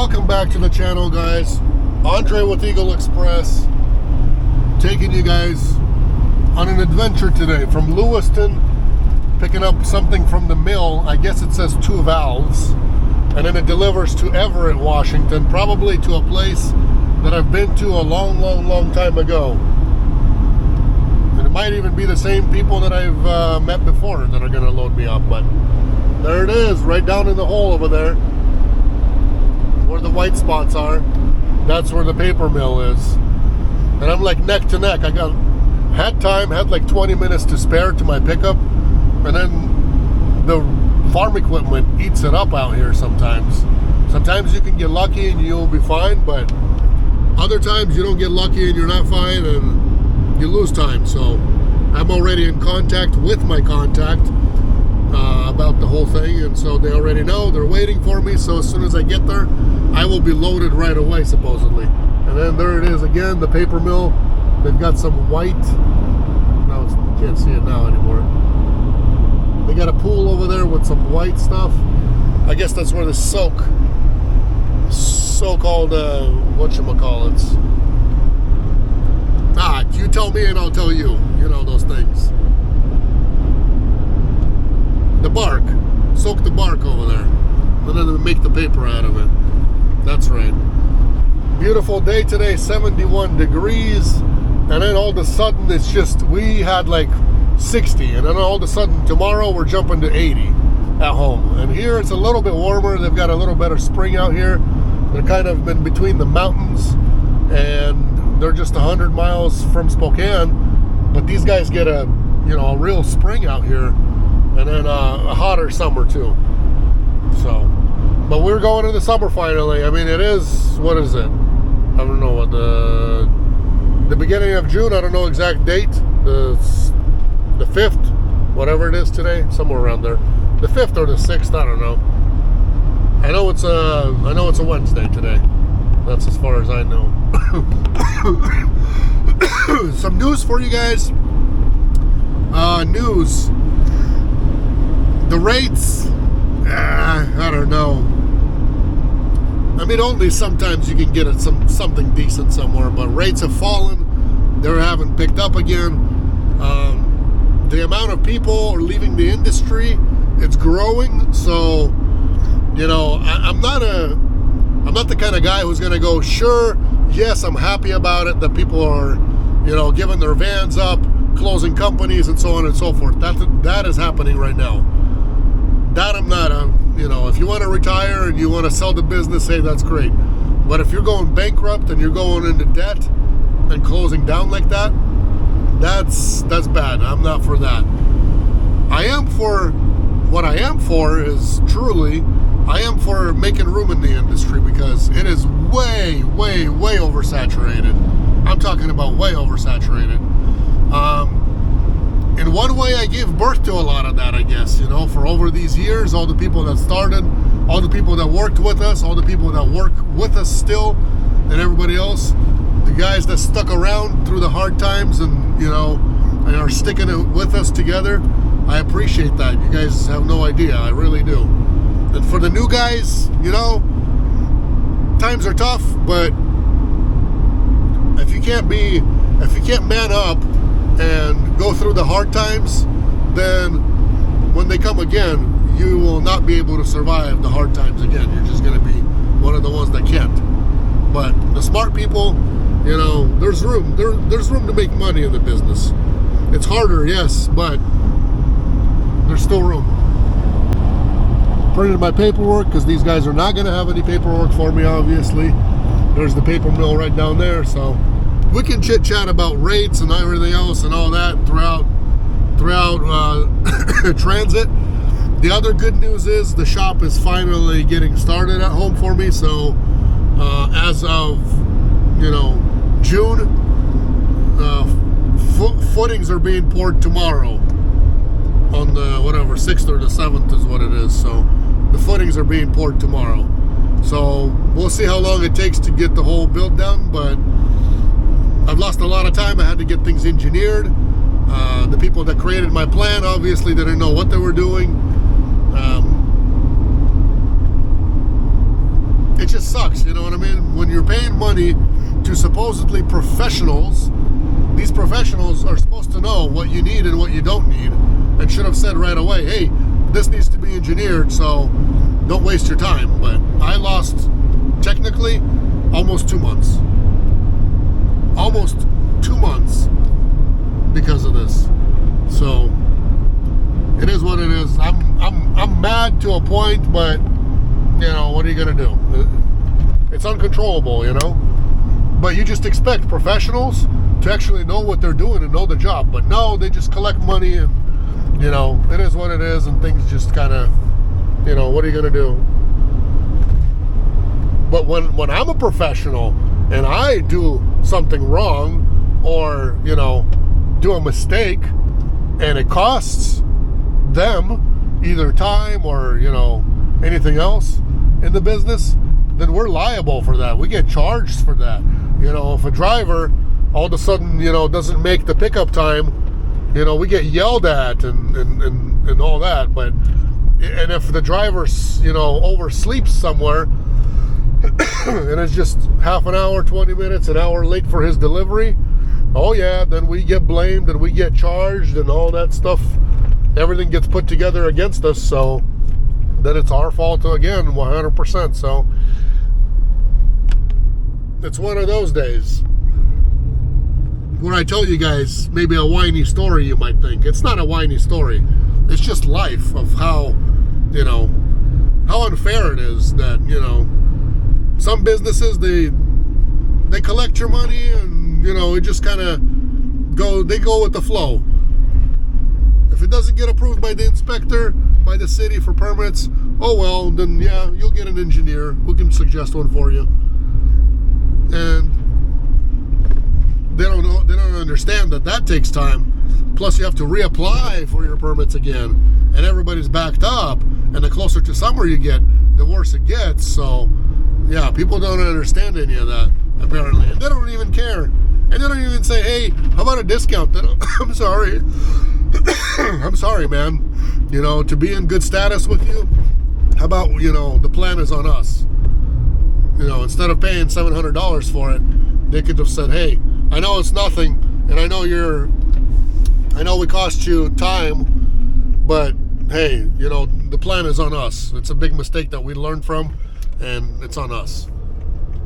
Welcome back to the channel, guys. Andre with Eagle Express, taking you guys on an adventure today from Lewiston, picking up something from the mill. I guess it says 2 valves, and then it delivers to Everett, Washington, probably to a place that I've been to a long time ago. And it might even be the same people that I've met before that are going to load me up. But there it is, right down in the hole over there, where the white spots are. That's where the paper mill is. And I'm like neck to neck. I had like 20 minutes to spare to my pickup, and then the farm equipment eats it up out here sometimes. Sometimes you can get lucky and you'll be fine, but other times you don't get lucky and you're not fine and you lose time. So I'm already in contact with my contact about the whole thing, and so they already know. They're waiting for me, so as soon as I get there, I will be loaded right away, supposedly. And then there it is again, the paper mill. They've got some white, no, you can't see it now anymore. They got a pool over there with some white stuff. I guess that's where the so-called whatchamacallits. You tell me and I'll tell you. You know those things. The bark. Soak the bark over there. And then they make the paper out of it. That's right. Beautiful day today, 71 degrees. And then all of a sudden it's just, we had like 60. And then all of a sudden tomorrow we're jumping to 80 at home. And here it's a little bit warmer. They've got a little better spring out here. They're kind of in between the mountains. And they're just 100 miles from Spokane. But these guys get a real spring out here. And then a hotter summer too. So, but we're going into summer finally. I mean, it is, what is it? I don't know what the beginning of June. I don't know exact date. The 5th, whatever it is today, somewhere around there. The 5th or the 6th, I don't know. I know it's a Wednesday today. That's as far as I know. Some news for you guys. News. The rates, I don't know. I mean, only sometimes you can get something decent somewhere, but rates have fallen. They haven't picked up again. The amount of people are leaving the industry, it's growing. So, I'm not the kind of guy who's going to go, sure, yes, I'm happy about it that people are, giving their vans up, closing companies, and so on and so forth. That is happening right now. That I'm not, if you want to retire and you want to sell the business, hey, that's great. But if you're going bankrupt and you're going into debt and closing down like that, that's bad. I'm not for that. What I am for is truly, I am for making room in the industry because it is way oversaturated. I'm talking about way oversaturated. In one way, I gave birth to a lot of that, I guess, for over these years, all the people that started, all the people that worked with us, all the people that work with us still, and everybody else, the guys that stuck around through the hard times and are sticking it with us together. I appreciate that. You guys have no idea. I really do. And for the new guys, times are tough, but if you can't man up and go through the hard times, then when they come again, you will not be able to survive the hard times again. You're just going to be one of the ones that can't. But the smart people, there's room. There's room to make money in the business. It's harder, yes, but there's still room. Printed my paperwork because these guys are not going to have any paperwork for me, obviously. There's the paper mill right down there, so we can chit chat about rates and everything else and all that throughout transit. The other good news is the shop is finally getting started at home for me. So as of June, footings are being poured tomorrow on the 6th or the 7th is what it is. So the footings are being poured tomorrow. So we'll see how long it takes to get the whole build done, but I've lost a lot of time. I had to get things engineered. The people that created my plan obviously didn't know what they were doing. It just sucks, you're paying money to supposedly professionals, these professionals are supposed to know what you need and what you don't need, and should have said right away, hey, this needs to be engineered, so don't waste your time. But I lost, technically, almost 2 months. Almost 2 months because of this. So it is what it is. I'm mad to a point, but you know, what are you gonna do? It's uncontrollable, you know. But you just expect professionals to actually know what they're doing and know the job. But no, they just collect money, and you know, it is what it is, and things just kind of, you know, what are you gonna do? But when I'm a professional and I do something wrong, or you know, do a mistake, and it costs them either time or, you know, anything else in the business, then we're liable for that. We get charged for that. You know, if a driver all of a sudden, you know, doesn't make the pickup time, you know, we get yelled at and all that. But, and if the driver, you know, oversleeps somewhere and it's just half an hour, 20 minutes, an hour late for his delivery, oh yeah, then we get blamed and we get charged and all that stuff. Everything gets put together against us, so then it's our fault again, 100%. So it's one of those days when I tell you guys maybe a whiny story, you might think. It's not a whiny story. It's just life of how, you know, how unfair it is that, you know, some businesses, they collect your money and, you know, it just kind of they go with the flow. If it doesn't get approved by the inspector, by the city for permits, oh well, then yeah, you'll get an engineer who can suggest one for you. And they don't understand that takes time. Plus you have to reapply for your permits again, and everybody's backed up, and the closer to summer you get, the worse it gets. So yeah, people don't understand any of that, apparently. And they don't even care. And they don't even say, hey, how about a discount? I'm sorry. I'm sorry, man. You know, to be in good status with you, how about, you know, the plan is on us. You know, instead of paying $700 for it, they could have said, hey, I know it's nothing, and I know we cost you time, but hey, you know, the plan is on us. It's a big mistake that we learned from, and it's on us.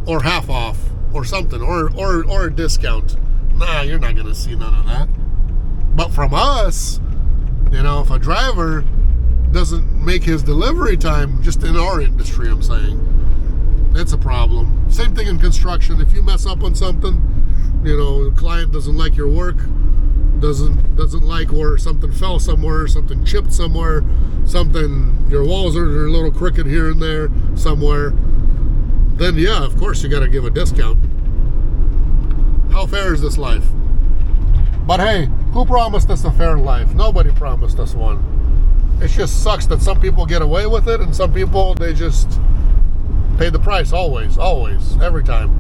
Or half off, or something, or a discount. Nah, you're not gonna see none of that. But from us, you know, if a driver doesn't make his delivery time, just in our industry, I'm saying, it's a problem. Same thing in construction. If you mess up on something, you know, the client doesn't like your work, doesn't like where something fell somewhere, something chipped somewhere, something, your walls are a little crooked here and there somewhere, then yeah, of course you got to give a discount. How fair is this life? But hey, who promised us a fair life? Nobody promised us one. It just sucks that some people get away with it, and some people, they just pay the price always, every time.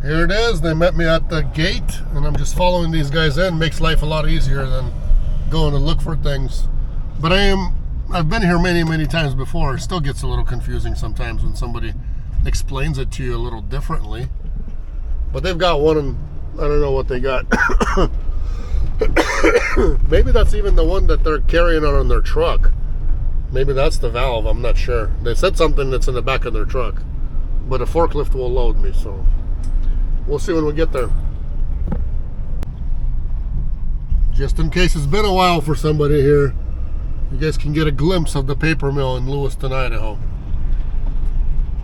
Here it is. They met me at the gate, and I'm just following these guys in. Makes life a lot easier than going to look for things. But I've been here many times before. It still gets a little confusing sometimes when somebody explains it to you a little differently. But they've got one, and I don't know what they got. Maybe that's even the one that they're carrying on their truck. Maybe that's the valve, I'm not sure. They said something that's in the back of their truck. But a forklift will load me, so we'll see when we get there. Just in case it's been a while for somebody here, you guys can get a glimpse of the paper mill in Lewiston, Idaho.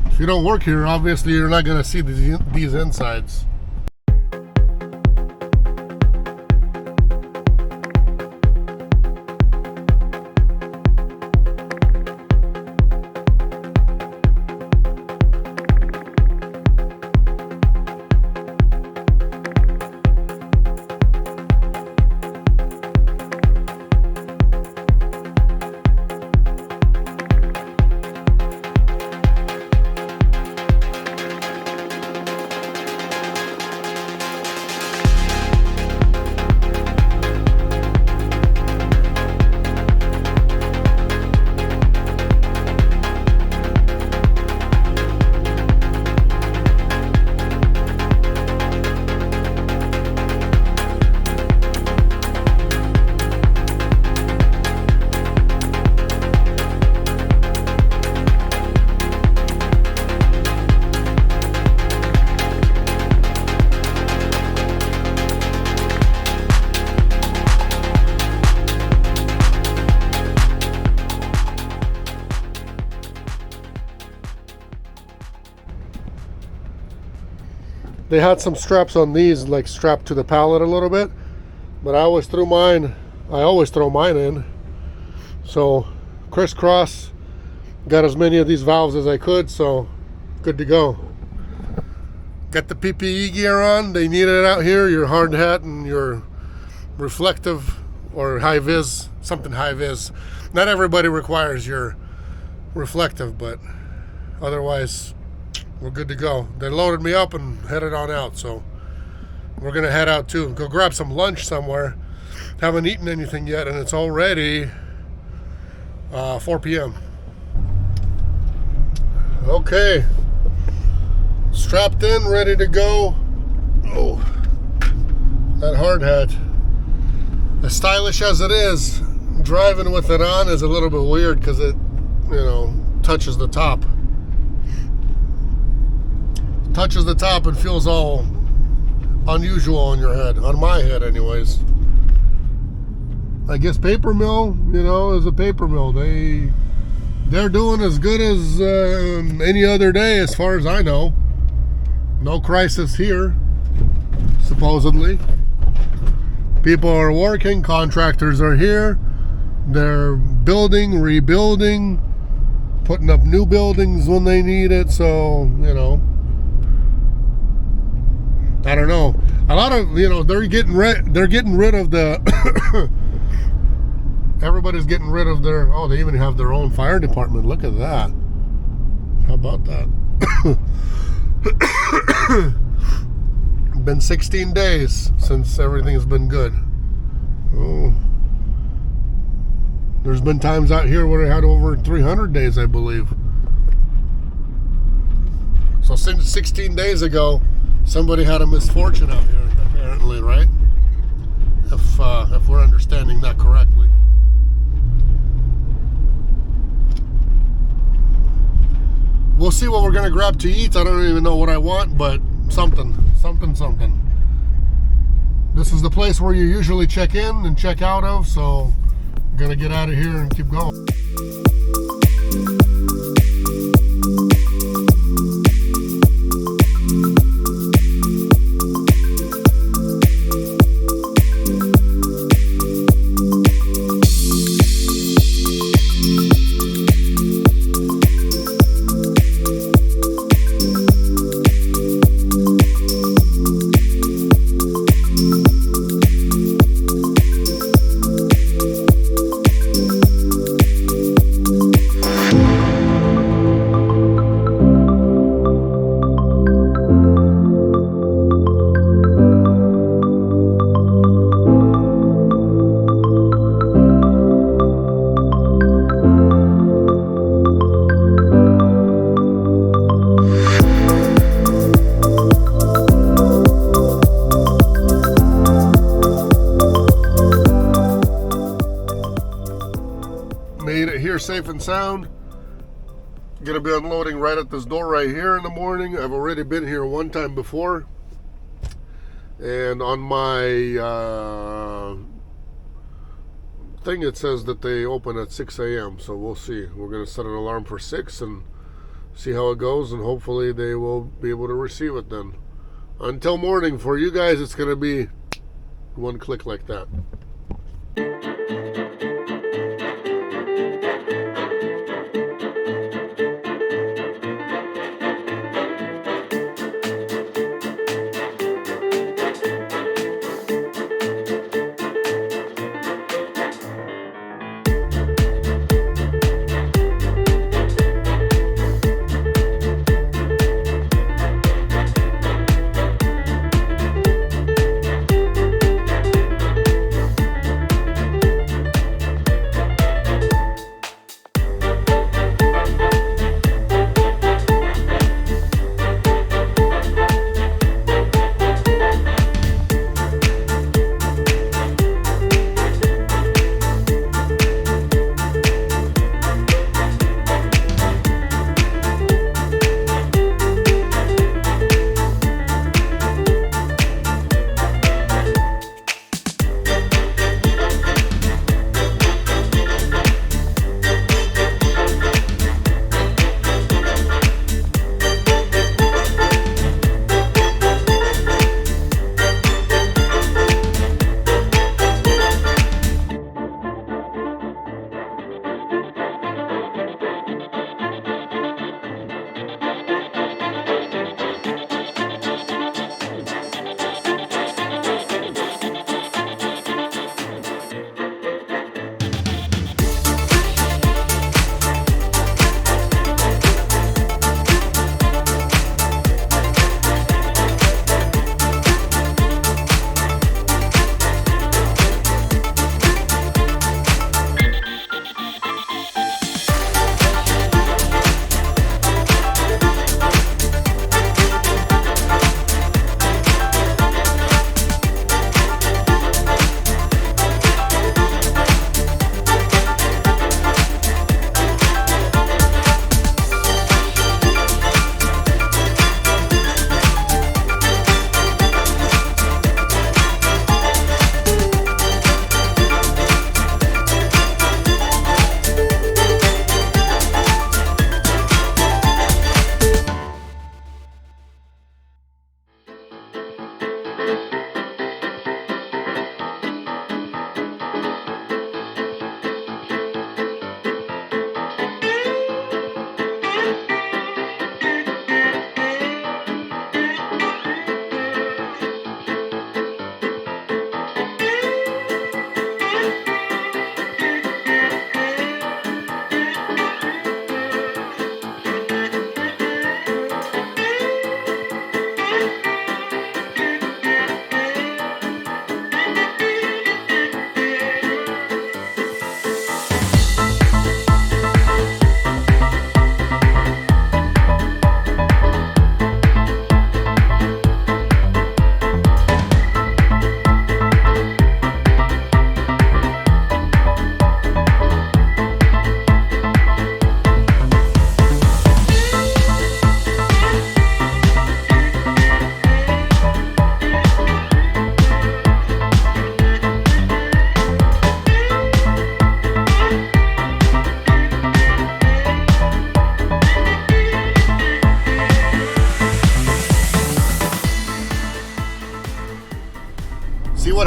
If you don't work here, obviously you're not going to see these insides. They had some straps on these, like strapped to the pallet a little bit, but I always throw mine in. So crisscross, got as many of these valves as I could, so good to go. Got the PPE gear on. They need it out here, your hard hat and your reflective or high vis, something high vis. Not everybody requires your reflective, but otherwise we're good to go. They loaded me up and headed on out, so we're gonna head out too. Go grab some lunch somewhere. Haven't eaten anything yet, and it's already 4 p.m. Okay, strapped in, ready to go. Oh, that hard hat, as stylish as it is, driving with it on is a little bit weird because it, touches the top. Touches the top and feels all unusual on your head, on my head anyways. I guess paper mill, is a paper mill. They're doing as good as any other day as far as I know. No crisis here, supposedly. People are working, contractors are here. They're building, rebuilding, putting up new buildings when they need it, so, I don't know. A lot of, they're getting rid of the everybody's getting rid of their, they even have their own fire department. Look at that. How about that? Been 16 days since everything's been good. Oh. There's been times out here where I had over 300 days, I believe. So since 16 days ago, somebody had a misfortune out here, apparently, right? If we're understanding that correctly. We'll see what we're gonna grab to eat. I don't even know what I want, but something. This is the place where you usually check in and check out of, so I'm gonna get out of here and keep going. Made it here safe and sound. Gonna be unloading right at this door right here in the morning. I've already been here one time before, and on my thing it says that they open at 6 a.m. so we'll see. We're gonna set an alarm for 6 and see how it goes, and hopefully they will be able to receive it then. Until morning, for you guys it's gonna be one click like that.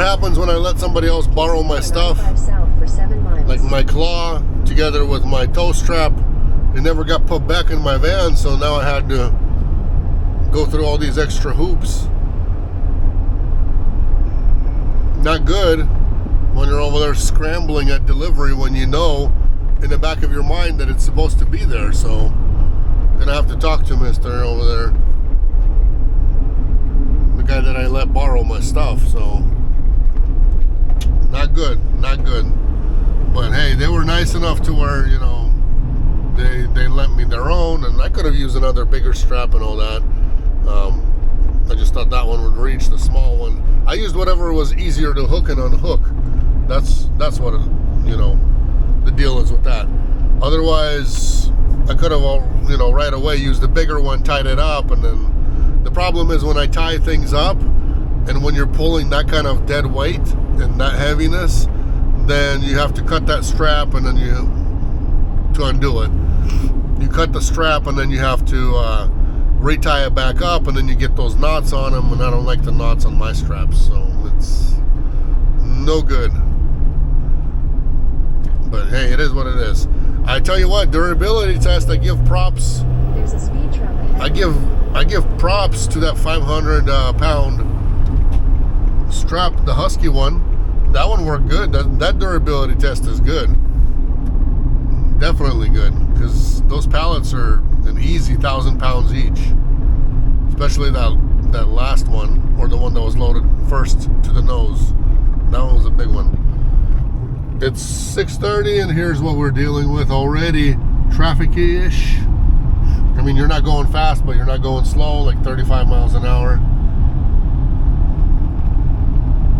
happens when I let somebody else borrow my stuff. South for 7 miles. Like my claw together with my tow strap, it never got put back in my van, so now I had to go through all these extra hoops. Not good when you're over there scrambling at delivery when you know in the back of your mind that it's supposed to be there. So gonna have to talk to Mr. over there, the guy that I let borrow my stuff. So not good, not good. But hey, they were nice enough to where, you know, they lent me their own, and I could have used another bigger strap and all that. I just thought that one would reach, the small one. I used whatever was easier to hook and unhook. That's what it, you know, the deal is with that. Otherwise, I could have, you know, right away used the bigger one, tied it up, and then the problem is when I tie things up, and when you're pulling that kind of dead weight and that heaviness, then you have to cut that strap, and then to undo it, you cut the strap, and then you have to retie it back up, and then you get those knots on them, and I don't like the knots on my straps, so it's no good. But hey, it is what it is. I tell you what, durability test, I give props. There's a speed trap ahead. I give props to that 500 pound strap, the Husky one. That one worked good. That durability test is good. Definitely good, because those pallets are an easy 1,000 pounds each. Especially that last one, or the one that was loaded first to the nose. That one was a big one. It's 6:30, and here's what we're dealing with already. Traffic-ish. I mean, you're not going fast, but you're not going slow, like 35 miles an hour.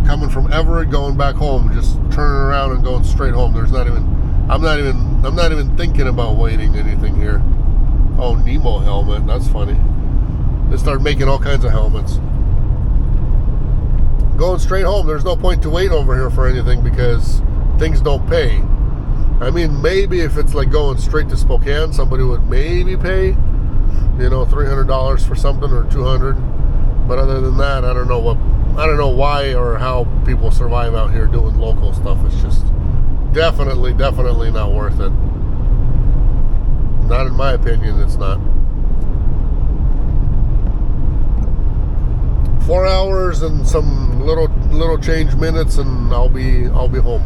Coming from Everett, going back home, just turning around and going straight home. There's not even, I'm not even thinking about waiting anything here. Oh, Nemo helmet, that's funny. They start making all kinds of helmets. Going straight home, there's no point to wait over here for anything because things don't pay. I mean, maybe if it's like going straight to Spokane, somebody would maybe pay, you know, $300 for something, or $200. But other than that, I don't know why or how people survive out here doing local stuff. It's just definitely not worth it. Not in my opinion, it's not. 4 hours and some little change minutes, and I'll be home.